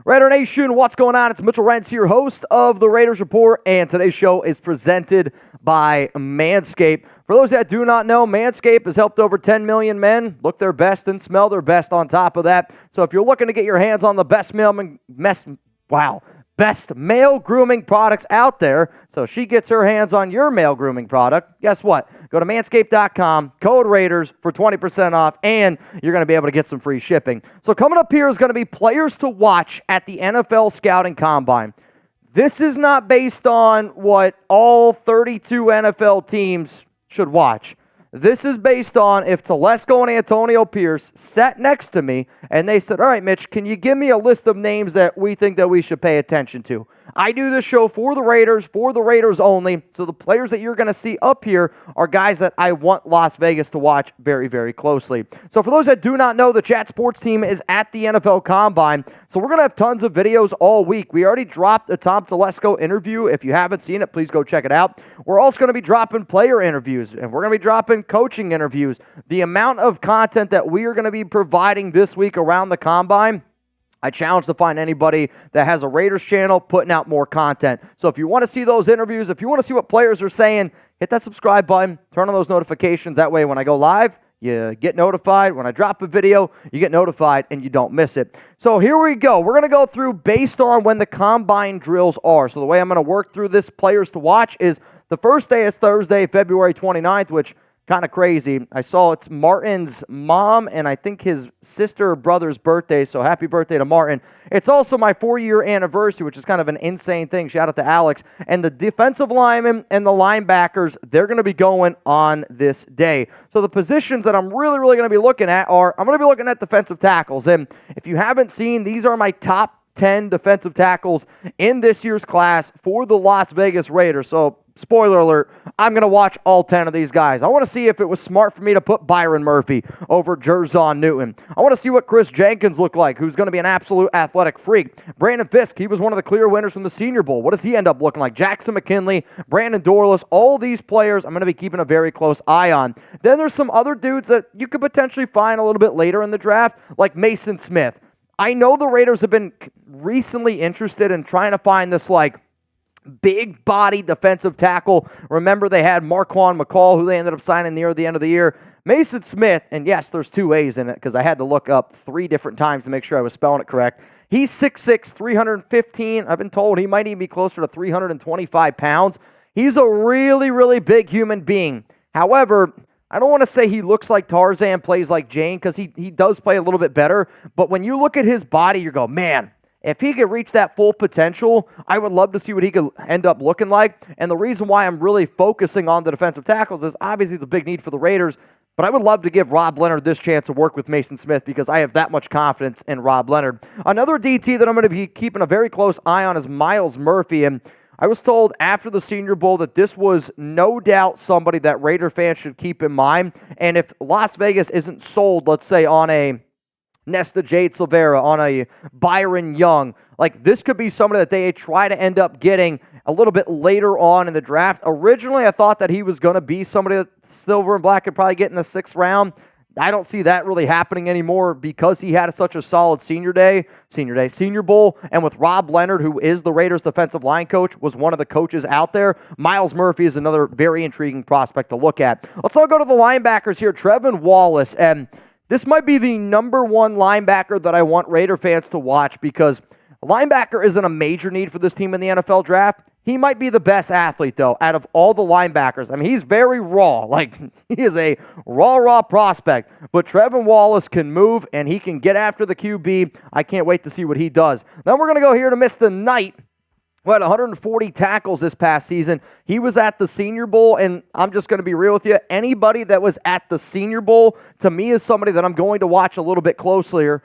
Raider Nation, what's going on? It's Mitchell Renz here, host of the Raiders Report, and today's show is presented by Manscaped. For those that do not know, Manscaped has helped over 10 million men look their best and smell their best on top of that. So if you're looking to get your hands on the best male grooming products out there, so she gets her hands on your male grooming product, guess what? Go to manscaped.com, code Raiders for 20% off, and you're going to be able to get some free shipping. So coming up here is going to be players to watch at the NFL Scouting Combine. This is not based on what all 32 NFL teams should watch. This is based on if Telesco and Antonio Pierce sat next to me and they said, all right, Mitch, can you give me a list of names that we think that we should pay attention to? I do this show for the Raiders only, so the players that you're going to see up here are guys that I want Las Vegas to watch very, very closely. So for those that do not know, the Chat Sports team is at the NFL Combine, so we're going to have tons of videos all week. We already dropped a Tom Telesco interview. If you haven't seen it, please go check it out. We're also going to be dropping player interviews, and we're going to be dropping coaching interviews. The amount of content that we are going to be providing this week around the Combine, I challenge to find anybody that has a Raiders channel putting out more content. So if you want to see those interviews, if you want to see what players are saying, hit that subscribe button, turn on those notifications. That way when I go live, you get notified. When I drop a video, you get notified and you don't miss it. So here we go. We're going to go through based on when the Combine drills are. So the way I'm going to work through this players to watch is the first day is Thursday, February 29th, which kind of crazy. I saw it's Martin's mom and I think his sister or brother's birthday, so happy birthday to Martin. It's also my 4-year anniversary, which is kind of an insane thing. Shout out to Alex. And the defensive linemen and the linebackers, they're going to be going on this day. So the positions that I'm really going to be looking at are, I'm going to be looking at defensive tackles. And if you haven't seen, these are my top 10 defensive tackles in this year's class for the Las Vegas Raiders. So spoiler alert, I'm going to watch all 10 of these guys. I want to see if it was smart for me to put Byron Murphy over Jerzon Newton. I want to see what Chris Jenkins looked like, who's going to be an absolute athletic freak. Brandon Fisk, he was one of the clear winners from the Senior Bowl. What does he end up looking like? Jackson McKinley, Brandon Dorless, all these players I'm going to be keeping a very close eye on. Then there's some other dudes that you could potentially find a little bit later in the draft, like Maason Smith. I know the Raiders have been recently interested in trying to find this, big body defensive tackle. Remember, they had Marquand McCall, who they ended up signing near the end of the year. Maason Smith, and yes, there's 2 A's in it because I had to look up 3 different times to make sure I was spelling it correct. He's 6'6", 315. I've been told he might even be closer to 325 pounds. He's a really big human being. However, I don't want to say he looks like Tarzan, plays like Jane, because he does play a little bit better. But when you look at his body, you go, man, if he could reach that full potential, I would love to see what he could end up looking like. And the reason why I'm really focusing on the defensive tackles is obviously the big need for the Raiders, but I would love to give Rob Leonard this chance to work with Maason Smith because I have that much confidence in Rob Leonard. Another DT that I'm going to be keeping a very close eye on is Myles Murphy, and I was told after the Senior Bowl that this was no doubt somebody that Raider fans should keep in mind. And if Las Vegas isn't sold, let's say, on a Nesta Jade Silvera, on a Byron Young, this could be somebody that they try to end up getting a little bit later on in the draft. Originally, I thought that he was going to be somebody that Silver and Black could probably get in the 6th round. I don't see that really happening anymore because he had such a solid Senior Bowl, and with Rob Leonard, who is the Raiders defensive line coach, was one of the coaches out there. Myles Murphy is another very intriguing prospect to look at. Let's all go to the linebackers here. Trevin Wallace, and this might be the number 1 linebacker that I want Raider fans to watch because linebacker isn't a major need for this team in the NFL draft. He might be the best athlete, though, out of all the linebackers. I mean, he's very raw. He is a raw prospect. But Trevin Wallace can move, and he can get after the QB. I can't wait to see what he does. Then we're going to go here to Mr. Knight, who had 140 tackles this past season. He was at the Senior Bowl, and I'm just going to be real with you. Anybody that was at the Senior Bowl, to me, is somebody that I'm going to watch a little bit closer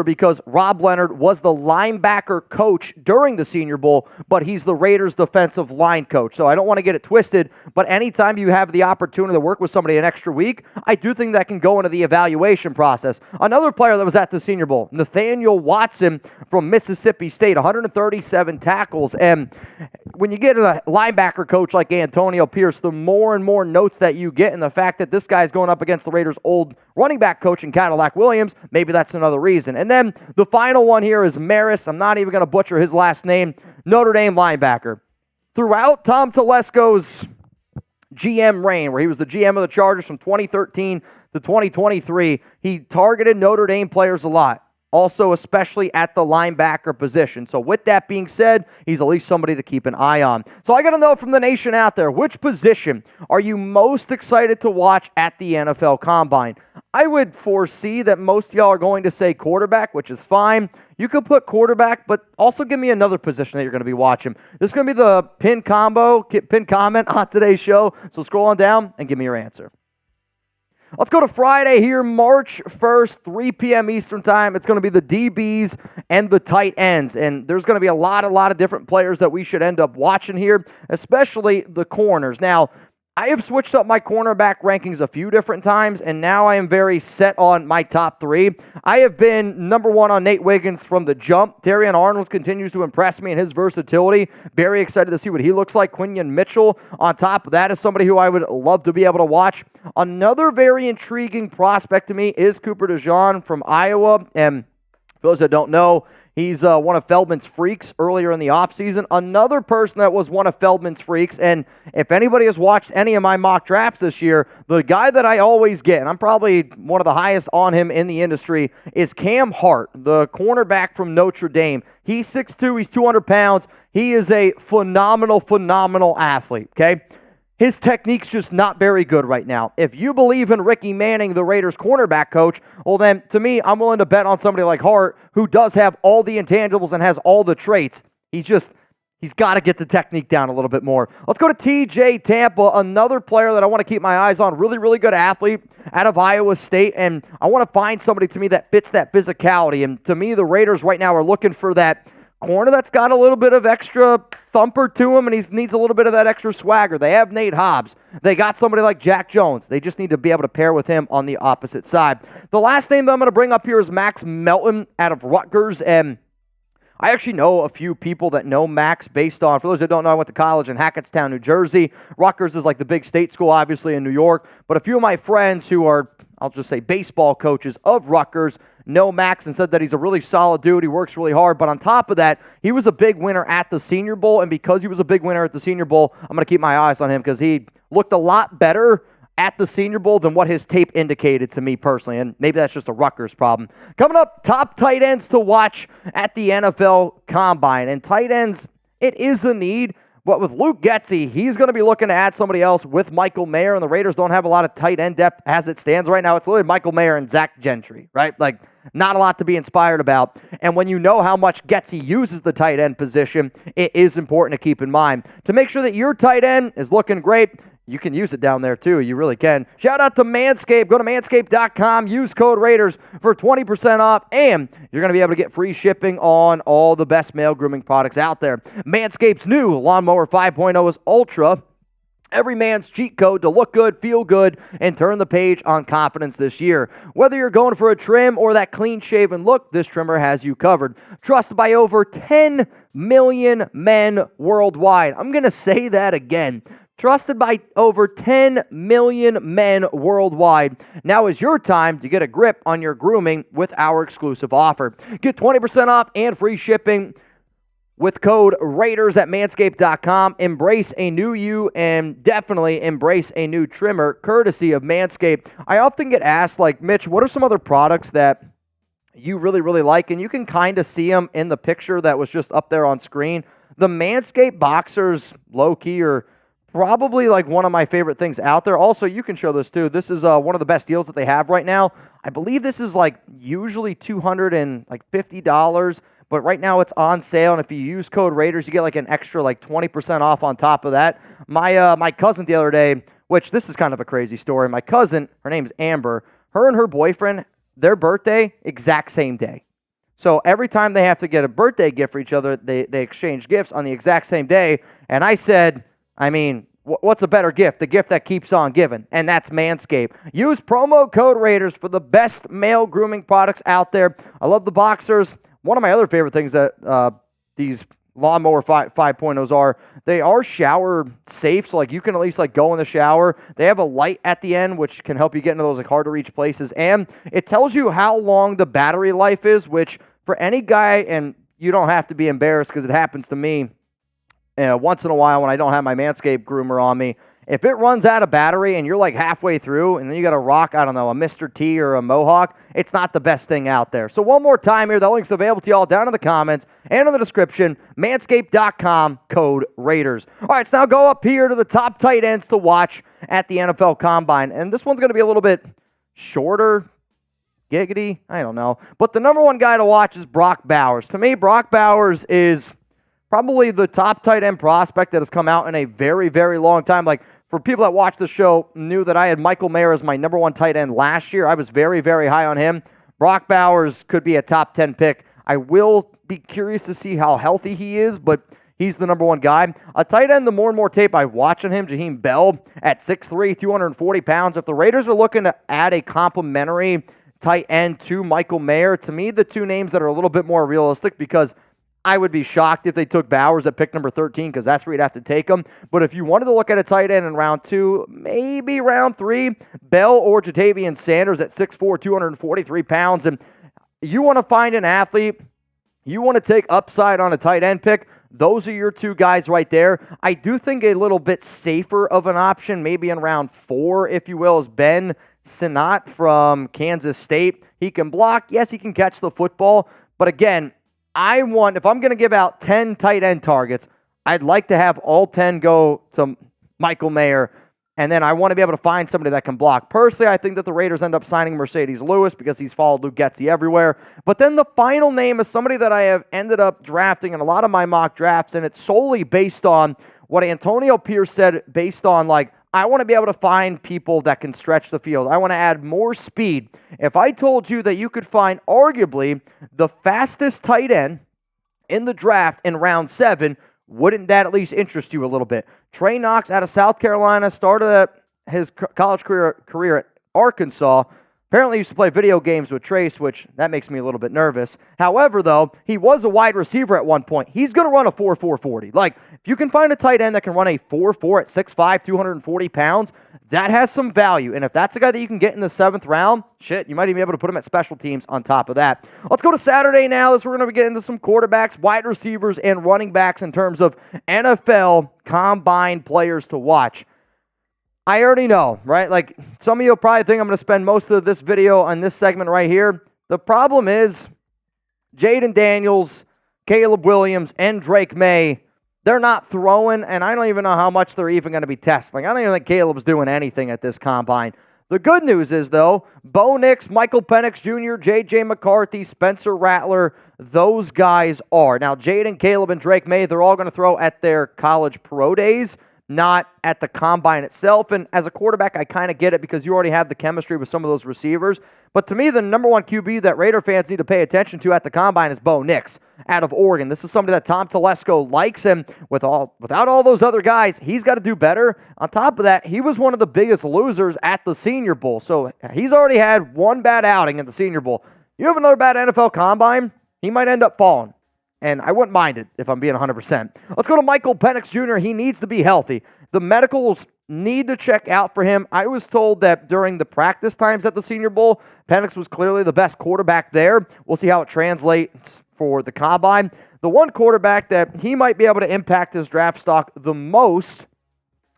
because Rob Leonard was the linebacker coach during the Senior Bowl, but he's the Raiders defensive line coach. So I don't want to get it twisted, but anytime you have the opportunity to work with somebody an extra week, I do think that can go into the evaluation process. Another player that was at the Senior Bowl, Nathaniel Watson from Mississippi State, 137 tackles. And when you get a linebacker coach like Antonio Pierce, the more and more notes that you get, and the fact that this guy's going up against the Raiders' old running back coach in Cadillac Williams, maybe that's another reason. reason. And then the final one here is Marist. I'm not even going to butcher his last name. Notre Dame linebacker. Throughout Tom Telesco's GM reign, where he was the GM of the Chargers from 2013 to 2023, he targeted Notre Dame players a lot. Also, especially at the linebacker position. So with that being said, he's at least somebody to keep an eye on. So I got to know from the nation out there, which position are you most excited to watch at the NFL Combine? I would foresee that most of y'all are going to say quarterback, which is fine. You could put quarterback, but also give me another position that you're going to be watching. This is going to be the pin comment on today's show. So scroll on down and give me your answer. Let's go to Friday here, March 1st, 3 p.m. Eastern Time. It's going to be the DBs and the tight ends, and there's going to be a lot of different players that we should end up watching here, especially the corners. Now, I have switched up my cornerback rankings a few different times, and now I am very set on my top three. I have been number one on Nate Wiggins from the jump. Terrion Arnold continues to impress me in his versatility. Very excited to see what he looks like. Quinyon Mitchell on top of that is somebody who I would love to be able to watch. Another very intriguing prospect to me is Cooper DeJean from Iowa, and for those that don't know, he's one of Feldman's freaks earlier in the offseason. Another person that was one of Feldman's freaks, and if anybody has watched any of my mock drafts this year, the guy that I always get, and I'm probably one of the highest on him in the industry, is Cam Hart, the cornerback from Notre Dame. He's 6'2", he's 200 pounds. He is a phenomenal athlete, okay? His technique's just not very good right now. If you believe in Ricky Manning, the Raiders cornerback coach, well then, to me, I'm willing to bet on somebody like Hart, who does have all the intangibles and has all the traits. He's got to get the technique down a little bit more. Let's go to TJ Tampa, another player that I want to keep my eyes on. Really good athlete out of Iowa State, and I want to find somebody to me that fits that physicality. And to me, the Raiders right now are looking for that corner that's got a little bit of extra thumper to him, and he needs a little bit of that extra swagger. They have Nate Hobbs. They got somebody like Jack Jones. They just need to be able to pair with him on the opposite side. The last name that I'm going to bring up here is Max Melton out of Rutgers, and I actually know a few people that know Max based on, for those that don't know, I went to college in Hackettstown, New Jersey. Rutgers is like the big state school, obviously, in New York, but a few of my friends who are, I'll just say, baseball coaches of Rutgers know Max and said that he's a really solid dude. He works really hard. But on top of that, he was a big winner at the Senior Bowl. And because he was a big winner at the Senior Bowl, I'm going to keep my eyes on him because he looked a lot better at the Senior Bowl than what his tape indicated to me personally. And maybe that's just a Rutgers problem. Coming up, top tight ends to watch at the NFL Combine. And tight ends, it is a need. But with Luke Getsy, he's going to be looking to add somebody else with Michael Mayer, and the Raiders don't have a lot of tight end depth as it stands right now. It's literally Michael Mayer and Zach Gentry, right? Like, not a lot to be inspired about. And when you know how much Getsy uses the tight end position, it is important to keep in mind. To make sure that your tight end is looking great, you can use it down there too. You really can. Shout out to Manscaped. Go to manscaped.com. Use code Raiders for 20% off, and you're going to be able to get free shipping on all the best male grooming products out there. Manscaped's new Lawnmower 5.0 is ultra. Every man's cheat code to look good, feel good, and turn the page on confidence this year. Whether you're going for a trim or that clean-shaven look, this trimmer has you covered. Trusted by over 10 million men worldwide. I'm going to say that again. Trusted by over 10 million men worldwide. Now is your time to get a grip on your grooming with our exclusive offer. Get 20% off and free shipping with code Raiders at manscaped.com. Embrace a new you and definitely embrace a new trimmer courtesy of Manscaped. I often get asked, like, Mitch, what are some other products that you really like? And you can kind of see them in the picture that was just up there on screen. The Manscaped Boxers, low-key, are probably like one of my favorite things out there. Also, you can show this too. This is one of the best deals that they have right now. I believe this is like usually $250, but right now it's on sale. And if you use code Raiders, you get like an extra like 20% off on top of that. My cousin the other day, which this is kind of a crazy story. My cousin, her name's Amber. Her and her boyfriend, their birthday, exact same day. So every time they have to get a birthday gift for each other, they exchange gifts on the exact same day. And I said, I mean, what's a better gift? The gift that keeps on giving, and that's Manscaped. Use promo code Raiders for the best male grooming products out there. I love the Boxers. One of my other favorite things that these Lawnmower 5.0s are. They are shower safe, so like you can at least like go in the shower. They have a light at the end, which can help you get into those like hard to reach places, and it tells you how long the battery life is, which for any guy, and you don't have to be embarrassed because it happens to me once in a while when I don't have my Manscaped groomer on me. If it runs out of battery and you're like halfway through and then you got to rock, I don't know, a Mr. T or a Mohawk, it's not the best thing out there. So one more time here, the link's available to y'all down in the comments and in the description, manscaped.com, code Raiders. All right, let's now go up here to the top tight ends to watch at the NFL Combine. And this one's going to be a little bit shorter, giggity, I don't know. But the number one guy to watch is Brock Bowers. To me, Brock Bowers is probably the top tight end prospect that has come out in a very, very long time. Like, for people that watch the show, knew that I had Michael Mayer as my number one tight end last year. I was very, very high on him. Brock Bowers could be a top 10 pick. I will be curious to see how healthy he is, but he's the number one guy. A tight end, the more and more tape I watch on him, Jaheim Bell at 6'3", 240 pounds. If the Raiders are looking to add a complimentary tight end to Michael Mayer, to me, the two names that are a little bit more realistic, because I would be shocked if they took Bowers at pick number 13, because that's where you'd have to take him. But if you wanted to look at a tight end in round 2, maybe round 3, Bell or Jatavian Sanders at 6'4", 243 pounds. And you want to find an athlete, you want to take upside on a tight end pick, those are your two guys right there. I do think a little bit safer of an option, maybe in round 4, if you will, is Ben Sinnott from Kansas State. He can block. Yes, he can catch the football. But again, if I'm going to give out 10 tight end targets, I'd like to have all 10 go to Michael Mayer, and then I want to be able to find somebody that can block. Personally, I think that the Raiders end up signing Mercedes Lewis because he's followed Luke Getsy everywhere. But then the final name is somebody that I have ended up drafting in a lot of my mock drafts, and it's solely based on what Antonio Pierce said, based on like, I want to be able to find people that can stretch the field. I want to add more speed. If I told you that you could find arguably the fastest tight end in the draft in round 7, wouldn't that at least interest you a little bit? Trey Knox out of South Carolina started his college career at Arkansas. Apparently used to play video games with Trace, which that makes me a little bit nervous. However, though, he was a wide receiver at one point. He's going to run a 4.4 40. Like, if you can find a tight end that can run a 4.4 at 6'5", 240 pounds, that has some value. And if that's a guy that you can get in the 7th round, shit, you might even be able to put him at special teams on top of that. Let's go to Saturday now, as we're going to get into some quarterbacks, wide receivers, and running backs in terms of NFL Combine players to watch. I already know, right? Like, some of you will probably think I'm going to spend most of this video on this segment right here. The problem is Jayden Daniels, Caleb Williams, and Drake Maye, they're not throwing, and I don't even know how much they're even going to be testing. Like, I don't even think Caleb's doing anything at this combine. The good news is, though, Bo Nix, Michael Penix Jr., J.J. McCarthy, Spencer Rattler, those guys are. Now, Jayden, Caleb, and Drake Maye, they're all going to throw at their college pro days, not at the combine itself. And as a quarterback, I kind of get it because you already have the chemistry with some of those receivers. But to me, the number one QB that Raider fans need to pay attention to at the combine is Bo Nix out of Oregon. This is somebody that Tom Telesco likes him. Without all those other guys, he's got to do better. On top of that, he was one of the biggest losers at the Senior Bowl. So he's already had one bad outing at the Senior Bowl. You have another bad NFL combine, he might end up falling. And I wouldn't mind it if I'm being 100%. Let's go to Michael Penix Jr. He needs to be healthy. The medicals need to check out for him. I was told that during the practice times at the Senior Bowl, Penix was clearly the best quarterback there. We'll see how it translates for the combine. The one quarterback that he might be able to impact his draft stock the most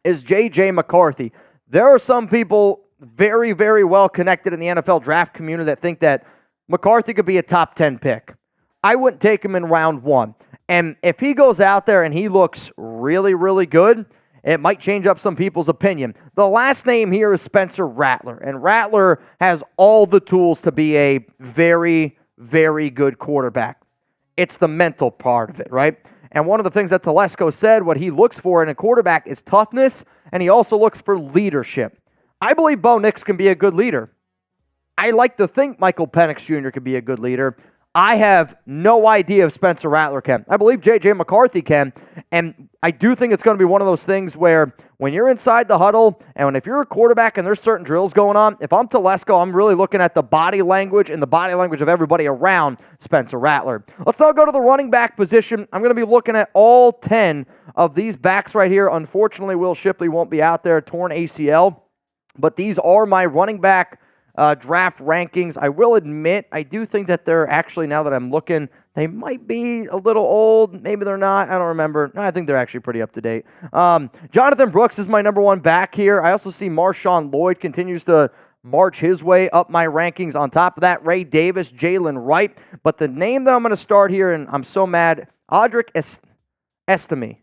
is J.J. McCarthy. There are some people very, very well connected in the NFL draft community that think that McCarthy could be a top 10 pick. I wouldn't take him in round 1. And if he goes out there and he looks really, really good, it might change up some people's opinion. The last name here is Spencer Rattler. And Rattler has all the tools to be a very, very good quarterback. It's the mental part of it, right? And one of the things that Telesco said, what he looks for in a quarterback is toughness, and he also looks for leadership. I believe Bo Nix can be a good leader. I like to think Michael Penix Jr. can be a good leader. I have no idea if Spencer Rattler can. I believe J.J. McCarthy can, and I do think it's going to be one of those things where when you're inside the huddle and if you're a quarterback and there's certain drills going on, if I'm Telesco, I'm really looking at the body language and the body language of everybody around Spencer Rattler. Let's now go to the running back position. I'm going to be looking at all 10 of these backs right here. Unfortunately, Will Shipley won't be out there, torn ACL, but these are my running back draft rankings. I will admit, I do think that they're actually, now that I'm looking, they might be a little old. Maybe they're not. I don't remember. No, I think they're actually pretty up to date. Jonathan Brooks is my number one back here. I also see Marshawn Lloyd continues to march his way up my rankings. On top of that, Ray Davis, Jaylen Wright. But the name that I'm going to start here, and I'm so mad, Audric Estime,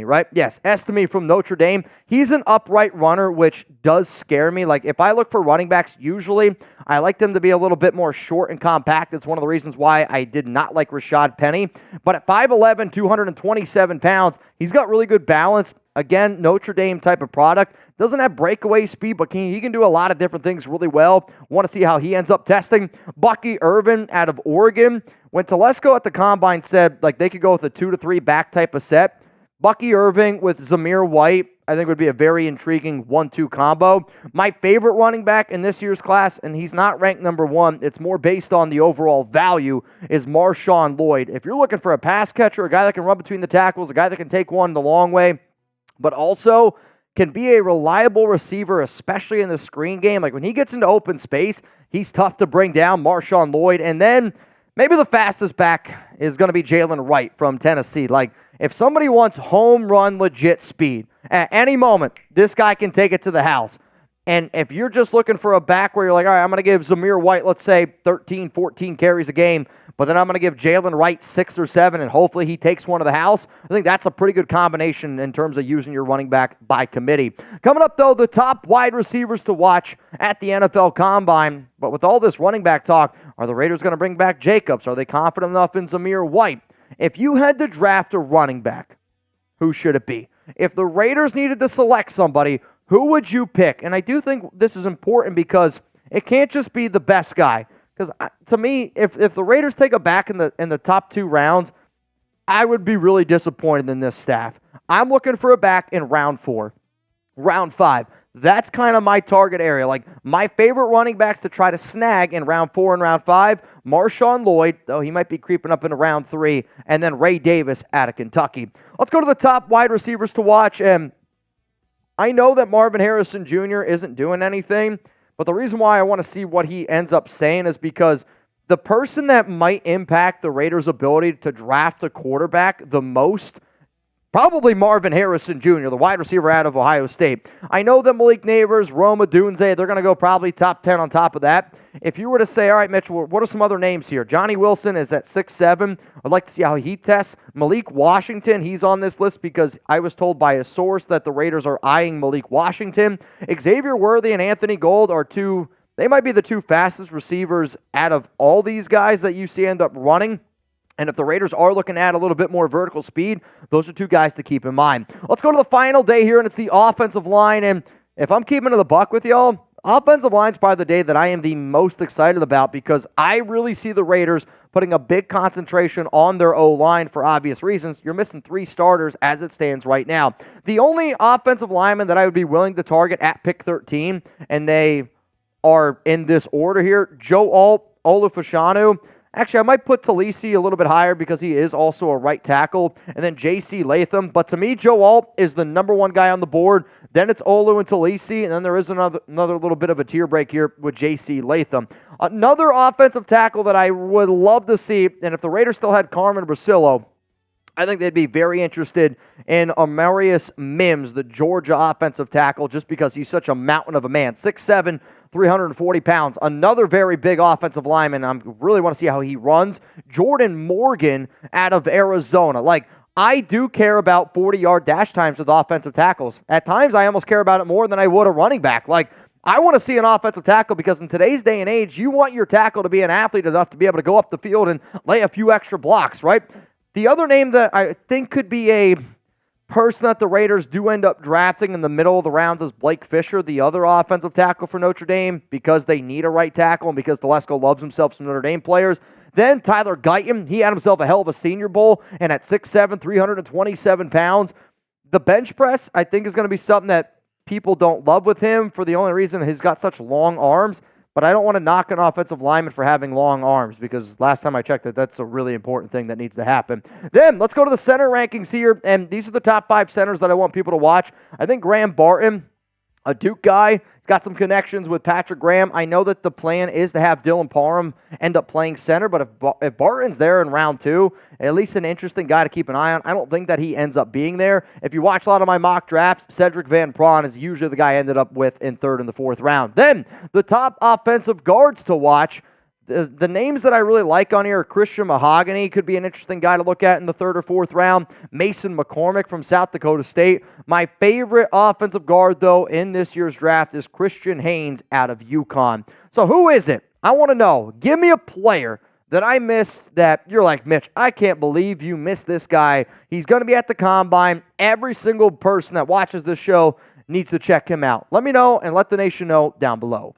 right? Yes, Estime from Notre Dame. He's an upright runner, which does scare me. Like, if I look for running backs, usually I like them to be a little bit more short and compact. It's one of the reasons why I did not like Rashad Penny. But at 5'11", 227 pounds, he's got really good balance. Again, Notre Dame type of product. Doesn't have breakaway speed, but he can do a lot of different things really well. Want to see how he ends up testing. Bucky Irvin out of Oregon. When Telesco at the Combine said like they could go with a 2 to 3 back type of set, Bucky Irving with Zamir White, I think would be a very intriguing 1-2 combo. My favorite running back in this year's class, and he's not ranked number one, it's more based on the overall value, is Marshawn Lloyd. If you're looking for a pass catcher, a guy that can run between the tackles, a guy that can take one the long way, but also can be a reliable receiver, especially in the screen game. Like when he gets into open space, he's tough to bring down, Marshawn Lloyd. And then maybe the fastest back is going to be Jaylen Wright from Tennessee. Like, if somebody wants home run legit speed, at any moment, this guy can take it to the house. And if you're just looking for a back where you're like, all right, I'm going to give Zamir White, let's say, 13, 14 carries a game, but then I'm going to give Jaylen Wright 6 or 7, and hopefully he takes one to the house, I think that's a pretty good combination in terms of using your running back by committee. Coming up, though, the top wide receivers to watch at the NFL Combine. But with all this running back talk, are the Raiders going to bring back Jacobs? Are they confident enough in Zamir White? If you had to draft a running back, who should it be? If the Raiders needed to select somebody, who would you pick? And I do think this is important because it can't just be the best guy. Because to me, if the Raiders take a back in the top 2 rounds, I would be really disappointed in this staff. I'm looking for a back in round 4, round 5. That's kind of my target area. Like, my favorite running backs to try to snag in round 4 and round 5, Marshawn Lloyd, though he might be creeping up into round 3, and then Ray Davis out of Kentucky. Let's go to the top wide receivers to watch. And I know that Marvin Harrison Jr. isn't doing anything, but the reason why I want to see what he ends up saying is because the person that might impact the Raiders' ability to draft a quarterback the most, probably Marvin Harrison Jr., the wide receiver out of Ohio State. I know that Malik Neighbors, Rome Odunze, they're going to go probably top 10 on top of that. If you were to say, all right, Mitch, what are some other names here? Johnny Wilson is at 6'7". I'd like to see how he tests. Malik Washington, he's on this list because I was told by a source that the Raiders are eyeing Malik Washington. Xavier Worthy and Anthony Gold are they might be the 2 fastest receivers out of all these guys that you see end up running. And if the Raiders are looking at a little bit more vertical speed, those are 2 guys to keep in mind. Let's go to the final day here, and it's the offensive line. And if I'm keeping to the buck with y'all, offensive line is probably the day that I am the most excited about because I really see the Raiders putting a big concentration on their O-line for obvious reasons. You're missing 3 starters as it stands right now. The only offensive lineman that I would be willing to target at pick 13, and they are in this order here, Joe Olufashanu. Actually, I might put Talisi a little bit higher because he is also a right tackle. And then J.C. Latham. But to me, Joe Alt is the number 1 guy on the board. Then it's Olu and Talisi. And then there is another little bit of a tier break here with J.C. Latham. Another offensive tackle that I would love to see, and if the Raiders still had Carmen Brasillo, I think they'd be very interested in Amarius Mims, the Georgia offensive tackle, just because he's such a mountain of a man. 6'7", 340 pounds. Another very big offensive lineman. I really want to see how he runs. Jordan Morgan out of Arizona. Like, I do care about 40-yard dash times with offensive tackles. At times, I almost care about it more than I would a running back. Like, I want to see an offensive tackle because in today's day and age, you want your tackle to be an athlete enough to be able to go up the field and lay a few extra blocks, right? The other name that I think could be a person that the Raiders do end up drafting in the middle of the rounds is Blake Fisher, the other offensive tackle for Notre Dame, because they need a right tackle and because Telesco loves himself some Notre Dame players. Then Tyler Guyton, he had himself a hell of a Senior Bowl, and at 6'7", 327 pounds, the bench press, I think, is going to be something that people don't love with him for the only reason he's got such long arms. But I don't want to knock an offensive lineman for having long arms because last time I checked that's a really important thing that needs to happen. Then let's go to the center rankings here, and these are the top 5 centers that I want people to watch. I think Graham Barton, a Duke guy, he's got some connections with Patrick Graham. I know that the plan is to have Dylan Parham end up playing center, but if Barton's there in round 2, at least an interesting guy to keep an eye on. I don't think that he ends up being there. If you watch a lot of my mock drafts, Cedric Van Pran is usually the guy I ended up with in 3rd and the 4th round. Then the top offensive guards to watch. The names that I really like on here are Christian Mahogany, could be an interesting guy to look at in the 3rd or 4th round. Mason McCormick from South Dakota State. My favorite offensive guard, though, in this year's draft is Christian Haynes out of UConn. So who is it? I want to know. Give me a player that I missed that you're like, Mitch, I can't believe you missed this guy. He's going to be at the Combine. Every single person that watches this show needs to check him out. Let me know and let the nation know down below.